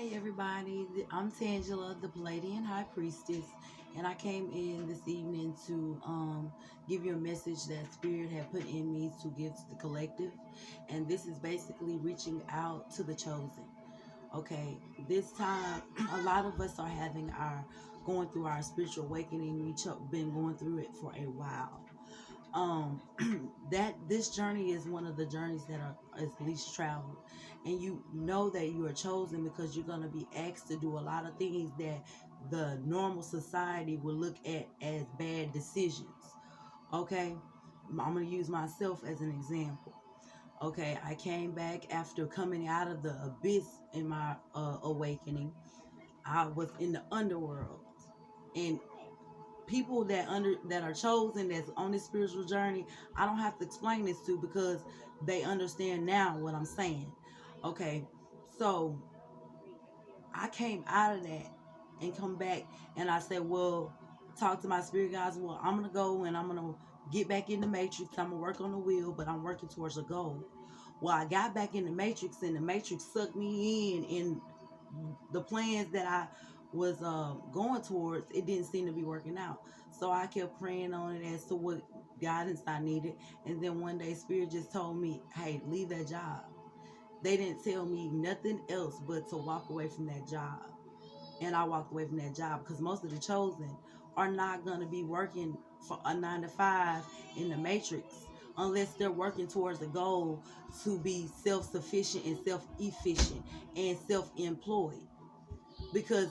Hi everybody, I'm Tangela, the Palladian High Priestess, and I came in this evening to give you a message that Spirit had put in me to give to the collective, and this is basically reaching out to the chosen. Okay, this time a lot of us are having our going through our spiritual awakening. We've been going through it for a while. um that this journey is one of the journeys that are is least traveled, and you know that you are chosen because you're going to be asked to do a lot of things that the normal society will look at as bad decisions. Okay, I'm going to use myself as an example. Okay, I came back after coming out of the abyss in my awakening. I was in the underworld, and people that are chosen, that's on this spiritual journey, I don't have to explain this to, because they understand now what I'm saying. Okay, so I came out of that and come back, and I said, well, talk to my spirit guys. Well, I'm gonna go and I'm gonna get back in the matrix. I'm gonna work on the wheel, but I'm working towards a goal. Well, I got back in the matrix, and the matrix sucked me in the plans that I was going towards. It didn't seem to be working out. So I kept praying on it as to what guidance I needed. And then one day Spirit just told me, hey, leave that job. They didn't tell me nothing else but to walk away from that job. And I walked away from that job because most of the chosen are not going to be working for a 9 to 5 in the matrix unless they're working towards the goal to be self-sufficient and self-efficient and self-employed, because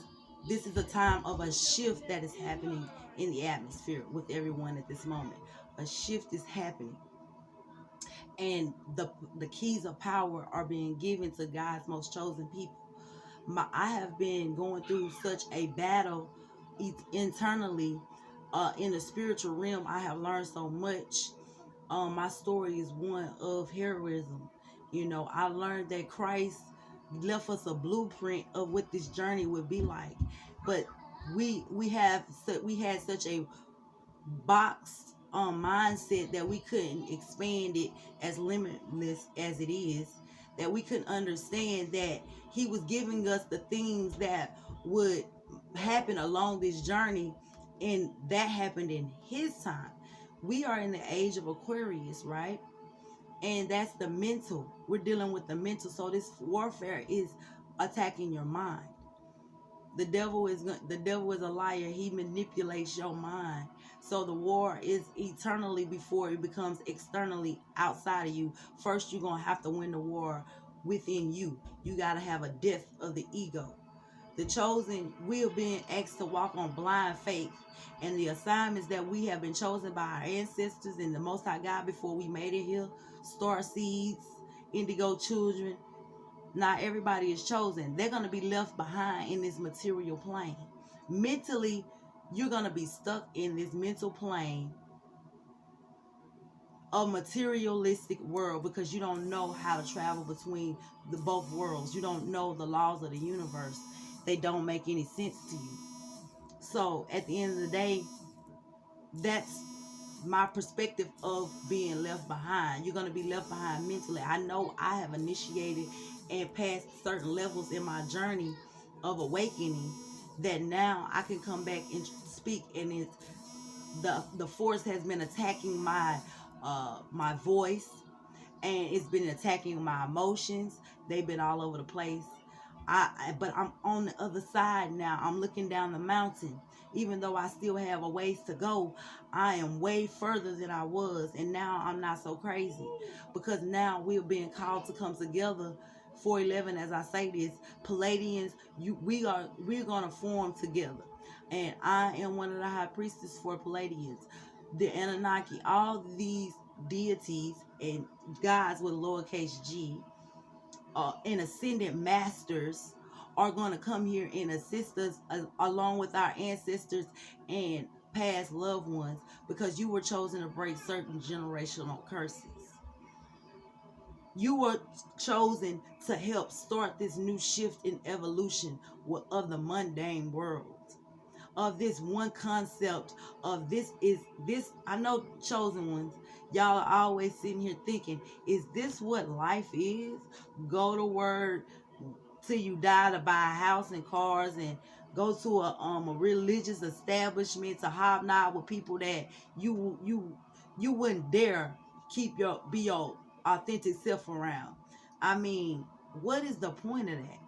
this is a time of a shift that is happening in the atmosphere with everyone at this moment. A shift is happening, and the keys of power are being given to God's most chosen people. I have been going through such a battle internally, in the spiritual realm. I have learned so much. My story is one of heroism. I learned that Christ left us a blueprint of what this journey would be like, but we had such a boxed mindset that we couldn't expand it as limitless as it is, that we couldn't understand that he was giving us the things that would happen along this journey, and that happened in his time. We are in the age of Aquarius, right? And that's the mental. We're dealing with the mental. So this warfare is attacking your mind. The devil is a liar. He manipulates your mind. So the war is eternally before it becomes externally outside of you. First, you're gonna have to win the war within you. You gotta have a death of the ego. The chosen, we are being asked to walk on blind faith, and the assignments that we have been chosen by our ancestors and the Most High God before we made it here, star seeds, indigo children. Not everybody is chosen. They're going to be left behind in this material plane. Mentally, you're going to be stuck in this mental plane, a materialistic world, because you don't know how to travel between the both worlds. You don't know the laws of the universe. They don't make any sense to you. So at the end of the day, that's my perspective of being left behind. You're going to be left behind mentally. I know I have initiated and passed certain levels in my journey of awakening, that now I can come back and speak, and it's the force has been attacking my voice, and it's been attacking my emotions. They've been all over the place. But I'm on the other side now. I'm looking down the mountain. Even though I still have a ways to go, I am way further than I was, and now I'm not so crazy, because now we're being called to come together. 411, as I say this, Palladians, we're gonna form together, and I am one of the high priestess for Palladians, the Anunnaki, all these deities and gods with a lowercase g, and ascended masters are going to come here and assist us, along with our ancestors and past loved ones, because you were chosen to break certain generational curses. You were chosen to help start this new shift in evolution of the mundane world, of this one concept of this. I know, chosen ones, y'all are always sitting here thinking, is this what life is? Go to word, till you die to buy a house and cars and go to a religious establishment to hobnob with people that you wouldn't dare be your authentic self around. I mean, what is the point of that?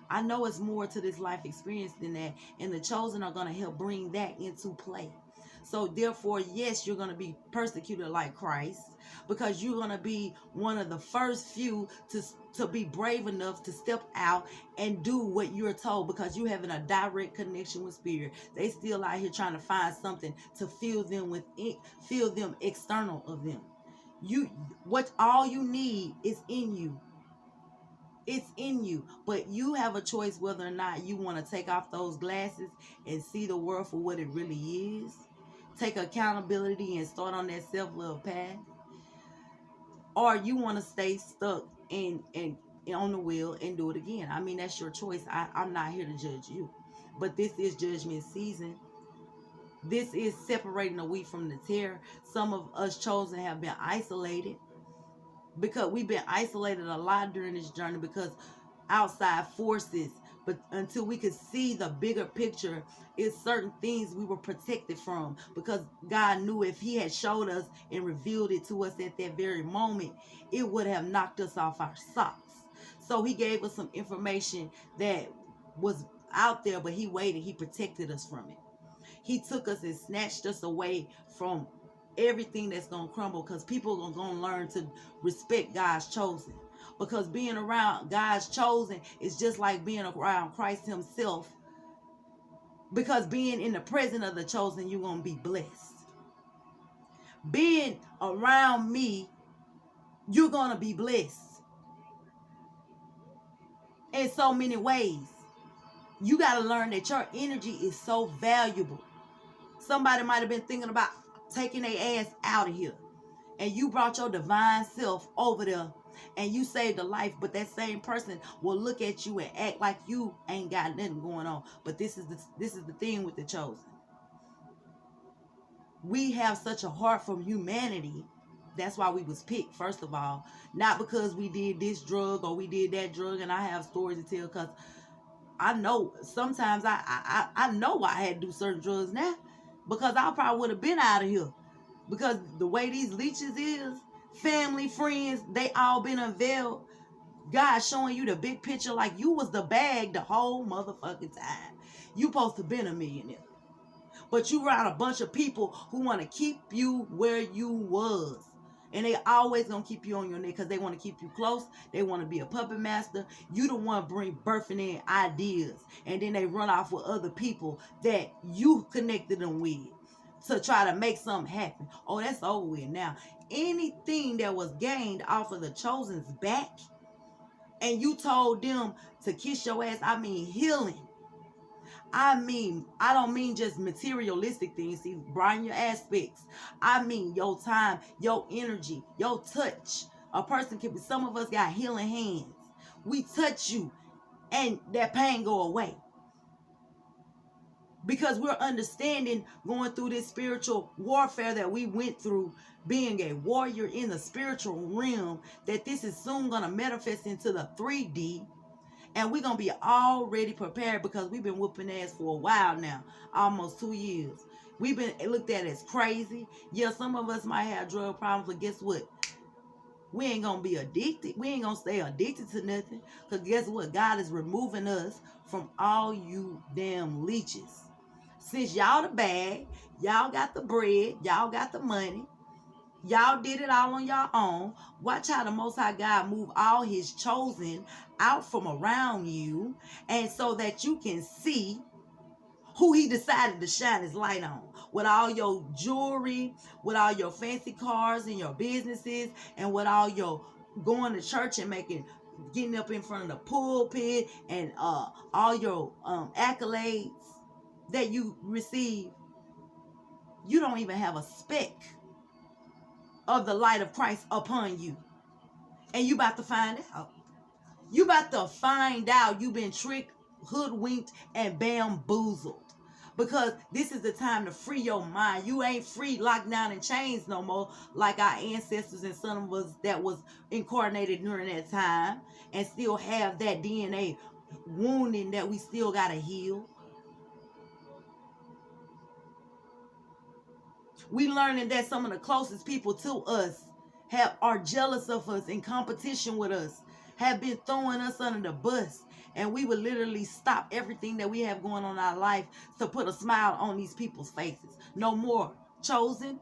I know it's more to this life experience than that, and the chosen are going to help bring that into play. So therefore, yes, you're going to be persecuted like Christ, because you're going to be one of the first few to be brave enough to step out and do what you're told, because you're having a direct connection with spirit. They still out here trying to find something to fill them with it, fill them external of them. What all you need is in you. It's in you, but you have a choice whether or not you want to take off those glasses and see the world for what it really is, take accountability and start on that self-love path, or you want to stay stuck and on the wheel and do it again. I mean, that's your choice. I'm not here to judge you, but this is judgment season. This is separating the wheat from the tare. Some of us chosen have been isolated, because we've been isolated a lot during this journey because outside forces. But until we could see the bigger picture, it's certain things we were protected from, because God knew if he had showed us and revealed it to us at that very moment, it would have knocked us off our socks. So he gave us some information that was out there, but he waited. He protected us from it. He took us and snatched us away from everything that's going to crumble, because people are going to learn to respect God's chosen. Because being around God's chosen is just like being around Christ himself. Because being in the presence of the chosen, you're going to be blessed. Being around me, you're going to be blessed in so many ways. You got to learn that your energy is so valuable. Somebody might have been thinking about taking their ass out of here, and you brought your divine self over there and you saved a life, but that same person will look at you and act like you ain't got nothing going on. But this is the thing with the chosen. We have such a heart from humanity. That's why we was picked, first of all. Not because we did this drug or we did that drug, and I have stories to tell, because I know sometimes I know why I had to do certain drugs now, because I probably would have been out of here. Because the way these leeches is, family, friends, they all been unveiled. God showing you the big picture like you was the bag the whole motherfucking time. You supposed to been a millionaire. But you around a bunch of people who want to keep you where you was. And they always going to keep you on your neck because they want to keep you close. They want to be a puppet master. You the one birthing in ideas. And then they run off with other people that you connected them with to try to make something happen. Oh, that's over with now. Anything that was gained off of the chosen's back, and you told them to kiss your ass, I mean healing. I don't mean just materialistic things. See, Brian, your aspects. I mean your time, your energy, your touch. A person can be, some of us got healing hands. We touch you and that pain go away. Because we're understanding, going through this spiritual warfare that we went through, being a warrior in the spiritual realm, that this is soon going to manifest into the 3D. And we're going to be already prepared, because we've been whooping ass for a while now, almost 2 years. We've been looked at as crazy. Yeah, some of us might have drug problems, but guess what? We ain't going to be addicted. We ain't going to stay addicted to nothing. Because guess what? God is removing us from all you damn leeches. Since y'all the bag, y'all got the bread, y'all got the money, y'all did it all on your own. Watch how the Most High God move all his chosen out from around you, and so that you can see who he decided to shine his light on. With all your jewelry, with all your fancy cars and your businesses, and with all your going to church and getting up in front of the pulpit, and all your accolades that you receive, you don't even have a speck of the light of Christ upon you. And you about to find out. You about to find out you've been tricked, hoodwinked, and bamboozled. Because this is the time to free your mind. You ain't free, locked down in chains no more, like our ancestors and some of us that was incarnated during that time and still have that DNA wounding that we still got to heal. We learning that some of the closest people to us are jealous of us, in competition with us, have been throwing us under the bus, and we would literally stop everything that we have going on in our life to put a smile on these people's faces. No more. Chosen,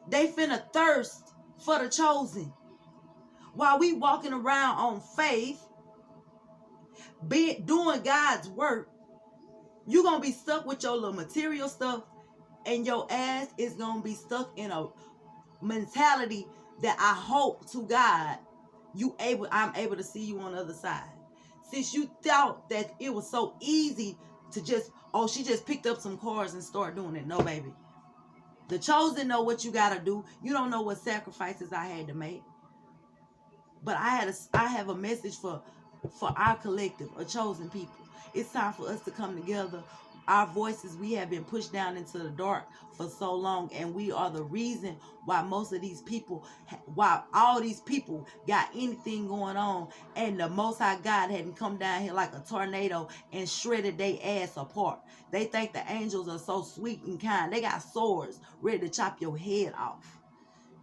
they finna thirst for the chosen. While we walking around on faith, doing God's work, you gonna be stuck with your little material stuff, and your ass is gonna be stuck in a mentality that I hope to God I'm able to see you on the other side. Since you thought that it was so easy to just, oh, she just picked up some cars and started doing it. No, baby. The chosen know what you gotta do. You don't know what sacrifices I had to make. But I have a message for our collective, a chosen people. It's time for us to come together. Our voices, we have been pushed down into the dark for so long, and we are the reason why most of these people, why all these people got anything going on, and the Most High God hadn't come down here like a tornado and shredded their ass apart. They think the angels are so sweet and kind. They got swords ready to chop your head off.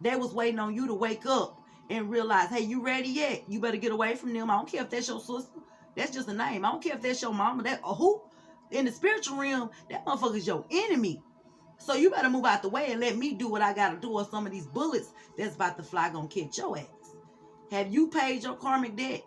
They was waiting on you to wake up and realize, hey, you ready yet? You better get away from them. I don't care if that's your sister. That's just a name. I don't care if that's your mama. That who? In the spiritual realm, that motherfucker's your enemy. So you better move out the way and let me do what I gotta do, or some of these bullets that's about to fly gonna catch your ass. Have you paid your karmic debt?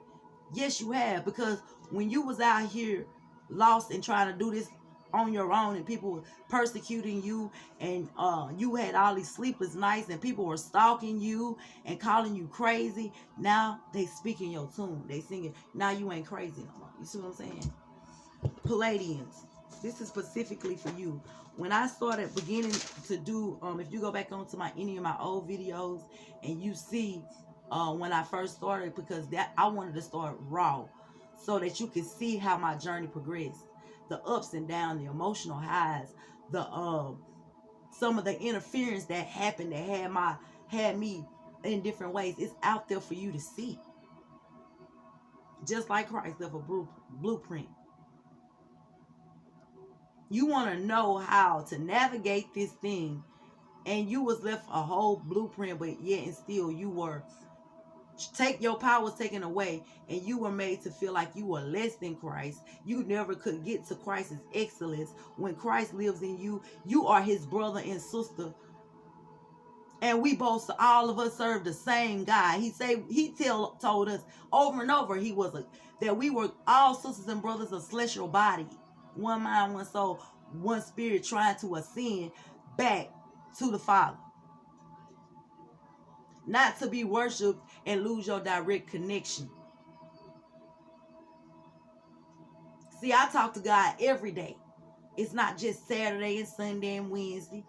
Yes, you have. Because when you was out here lost and trying to do this on your own, and people were persecuting you, and you had all these sleepless nights, and people were stalking you and calling you crazy, now they speaking your tune. They singing, now you ain't crazy no more. You see what I'm saying? Palladians, this is specifically for you. When I started beginning to do, if you go back onto any of my old videos, and you see when I first started, because I wanted to start raw, so that you can see how my journey progressed, the ups and downs, the emotional highs, the some of the interference that happened that had me in different ways. It's out there for you to see. Just like Christ left a blueprint. You want to know how to navigate this thing, and you was left a whole blueprint, but yet and still you were your power was taken away, and you were made to feel like you were less than Christ. You never could get to Christ's excellence. When Christ lives in you, you are his brother and sister, and we both, all of us, serve the same God. He told us over and over that we were all sisters and brothers of celestial body, one mind, one soul, one spirit, trying to ascend back to the Father. Not to be worshipped and lose your direct connection. See, I talk to God every day. It's not just Saturday and Sunday and Wednesday.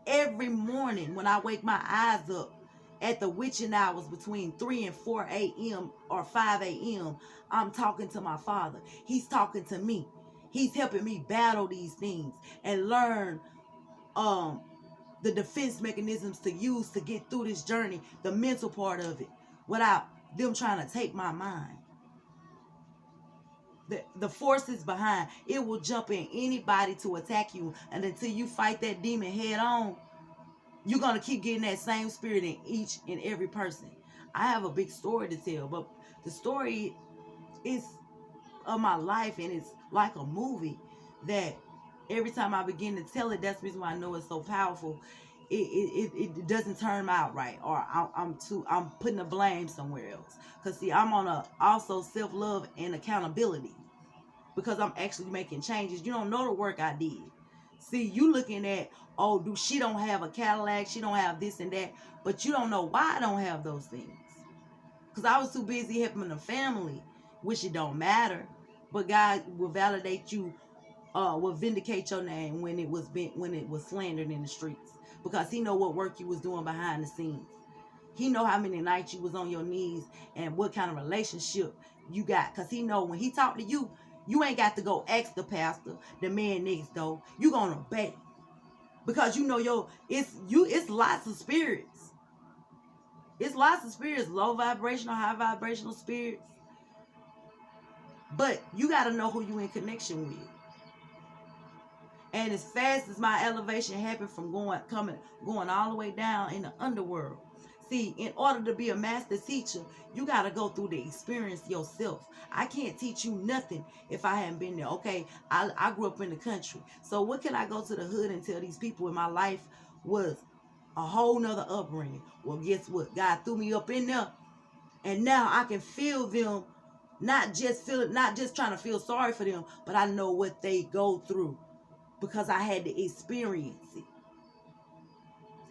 Every morning when I wake my eyes up at the witching hours between 3 and 4 a.m. or 5 a.m., I'm talking to my Father. He's talking to me. He's helping me battle these things and learn the defense mechanisms to use to get through this journey, the mental part of it, without them trying to take my mind. The forces behind it will jump in anybody to attack you, and until you fight that demon head on, you're going to keep getting that same spirit in each and every person. I have a big story to tell, but the story is of my life, and it's like a movie that every time I begin to tell it, that's the reason why I know it's so powerful. It doesn't turn out right, or I'm putting the blame somewhere else. Because see, I'm on also self-love and accountability, because I'm actually making changes. You don't know the work I did. See, you looking at, oh, she don't have a Cadillac, she don't have this and that, but you don't know why I don't have those things. Because I was too busy helping the family, which it don't matter. But God will validate you, will vindicate your name when it was slandered in the streets, because he know what work you was doing behind the scenes. He know how many nights you was on your knees and what kind of relationship you got, because he know when he talk to you, you ain't got to go ask the pastor, the man next door. You gonna obey, because you know it's lots of spirits. It's lots of spirits, low vibrational, high vibrational spirits. But you got to know who you in connection with. And as fast as my elevation happened from going all the way down in the underworld. See, in order to be a master teacher, you got to go through the experience yourself. I can't teach you nothing if I haven't been there. Okay, I grew up in the country. So what can I go to the hood and tell these people in my life was a whole nother upbringing? Well, guess what? God threw me up in there. And now I can feel them, not just trying to feel sorry for them, but I know what they go through because I had to experience it.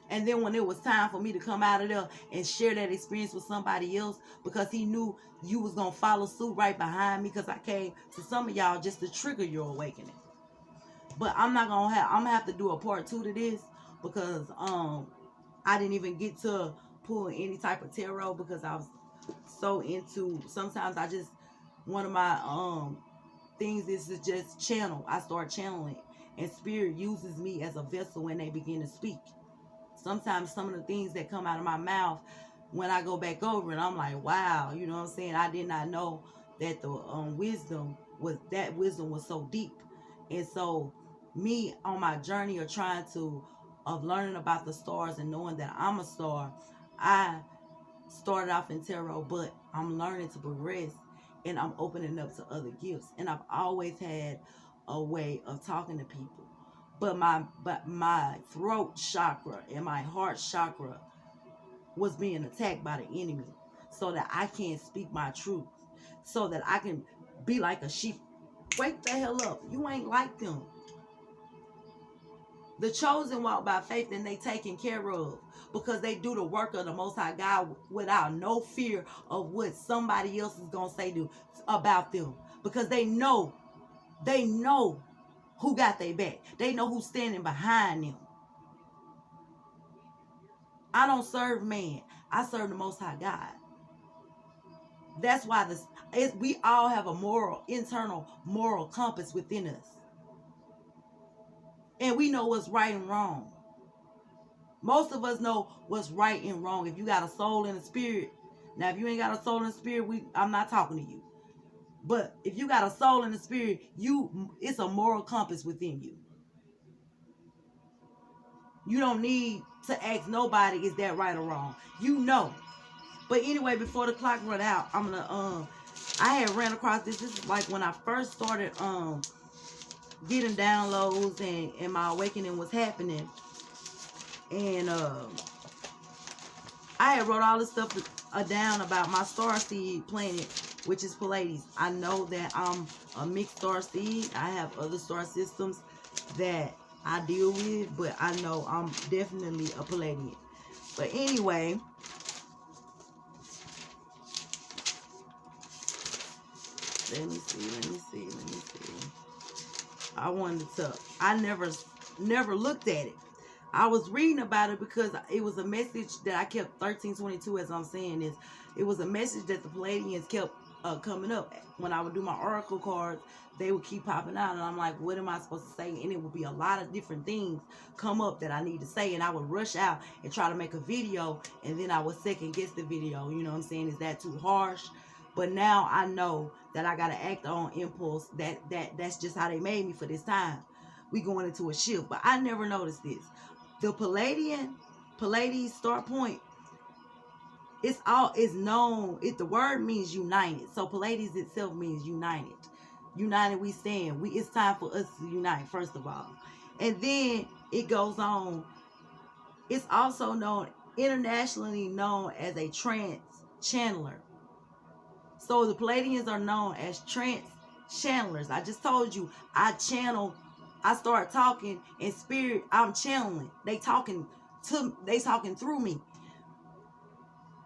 And then when it was time for me to come out of there and share that experience with somebody else, because he knew you was going to follow suit right behind me, because I came to some of y'all just to trigger your awakening. But I'm going to have to do a part 2 to this, because I didn't even get to pull any type of tarot because I was so into, sometimes I just, one of my things is to just channel. I start channeling, and spirit uses me as a vessel when they begin to speak. Sometimes some of the things that come out of my mouth, when I go back over it, I'm like, wow, you know what I'm saying? I did not know that the wisdom was so deep. And so me on my journey of learning about the stars and knowing that I'm a star, I started off in tarot, but I'm learning to progress and I'm opening up to other gifts. And I've always had a way of talking to people. But my throat chakra and my heart chakra was being attacked by the enemy, so that I can't speak my truth, so that I can be like a sheep. Wake the hell up. You ain't like them. The chosen walk by faith and they taken care of, because they do the work of the Most High God without no fear of what somebody else is going to say about them, because they know who got their back. They know who's standing behind them. I don't serve man. I serve the Most High God. That's why we all have a internal moral compass within us. And we know what's right and wrong. Most of us know what's right and wrong. If you got a soul and a spirit. Now, if you ain't got a soul and a spirit, I'm not talking to you. But if you got a soul and a spirit, it's a moral compass within you. You don't need to ask nobody, is that right or wrong? You know. But anyway, before the clock run out, I'm gonna I had ran across this. This is like when I first started getting downloads and my awakening was happening. And I had wrote all this stuff down about my starseed planet, which is Pilates. I know that I'm a mixed starseed. I have other star systems that I deal with, but I know I'm definitely a Palladian. But anyway, let me see. I never looked at it. I was reading about it because it was a message that I kept 1322 as I'm saying this. It was a message that the Palladians kept coming up. When I would do my oracle cards, they would keep popping out, and I'm like, what am I supposed to say? And it would be a lot of different things come up that I need to say, and I would rush out and try to make a video, and then I would second guess the video. You know what I'm saying? Is that too harsh? But now I know that I gotta act on impulse. That's just how they made me for this time. We going into a shift. But I never noticed this. The Pallades start point, it's known. The word means united. So Pilates itself means united. United we stand. It's time for us to unite, first of all. And then it goes on. It's also internationally known as a trance channeler. So the Palladians are known as trance channelers. I just told you, I start talking in spirit, I'm channeling. They talking through me.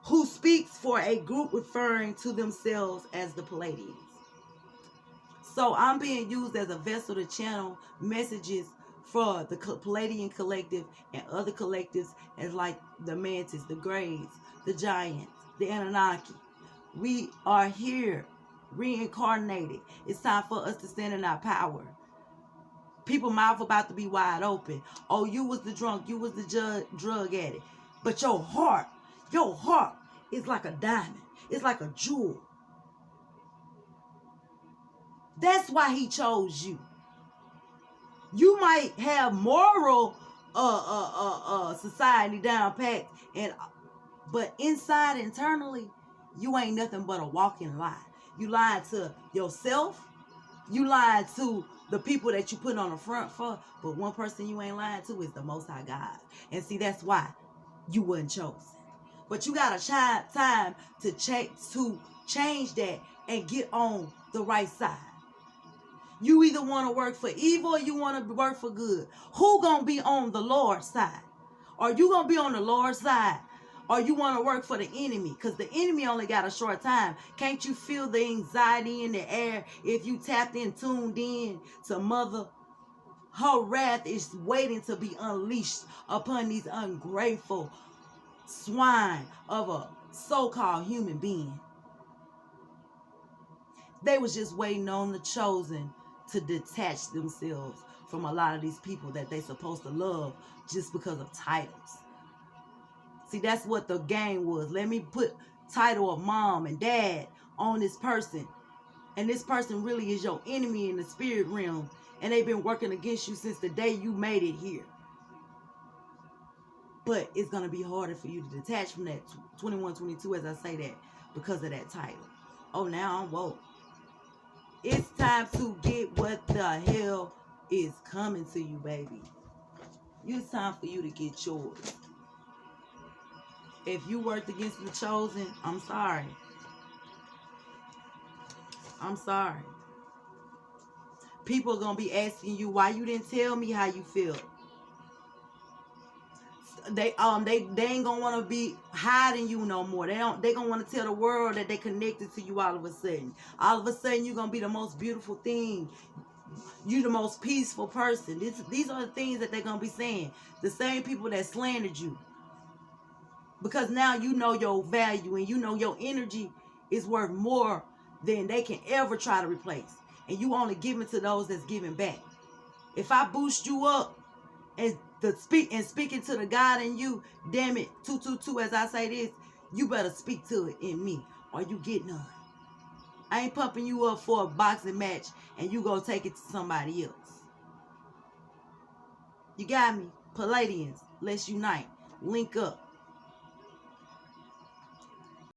Who speaks for a group referring to themselves as the Palladians. So I'm being used as a vessel to channel messages for the Palladian collective and other collectives, as like the Mantis, the Greys, the Giants, the Anunnaki. We are here, reincarnated. It's time for us to stand in our power. People mouth about to be wide open. Oh, you was the drunk, you was the drug addict. But your heart is like a diamond. It's like a jewel. That's why he chose you. You might have moral society down pat, but inside internally, you ain't nothing but a walking lie. You lied to yourself. You lied to the people that you put on the front for. But one person you ain't lying to is the Most High God. And see, that's why you wasn't chosen. But you got a time to change that and get on the right side. You either want to work for evil or you want to work for good. Who gonna be on the Lord's side? Are you gonna be on the Lord's side? Or you want to work for the enemy? Because the enemy only got a short time. Can't you feel the anxiety in the air if you tapped in, tuned in to Mother? Her wrath is waiting to be unleashed upon these ungrateful swine of a so-called human being. They was just waiting on the chosen to detach themselves from a lot of these people that they supposed to love just because of titles. See, that's what the game was. Let me put title of mom and dad on this person. And this person really is your enemy in the spirit realm. And they've been working against you since the day you made it here. But it's going to be harder for you to detach from that 21, 22 as I say that because of that title. Oh, now I'm woke. It's time to get what the hell is coming to you, baby. It's time for you to get yours. If you worked against the chosen, I'm sorry. I'm sorry. People are going to be asking you why you didn't tell me how you feel. They ain't gonna want to be hiding you no more. They gonna want to tell the world that they connected to you all of a sudden. All of a sudden you're gonna be the most beautiful thing. You the most peaceful person. These are the things that they're gonna be saying. The same people that slandered you. Because now you know your value and you know your energy is worth more than they can ever try to replace. And you only give it to those that's giving back. If I boost you up and speaking to the God in you, damn it, 222 as I say this, you better speak to it in me or you get none. I ain't pumping you up for a boxing match and you go take it to somebody else. You got me? Palladians, let's unite. Link up.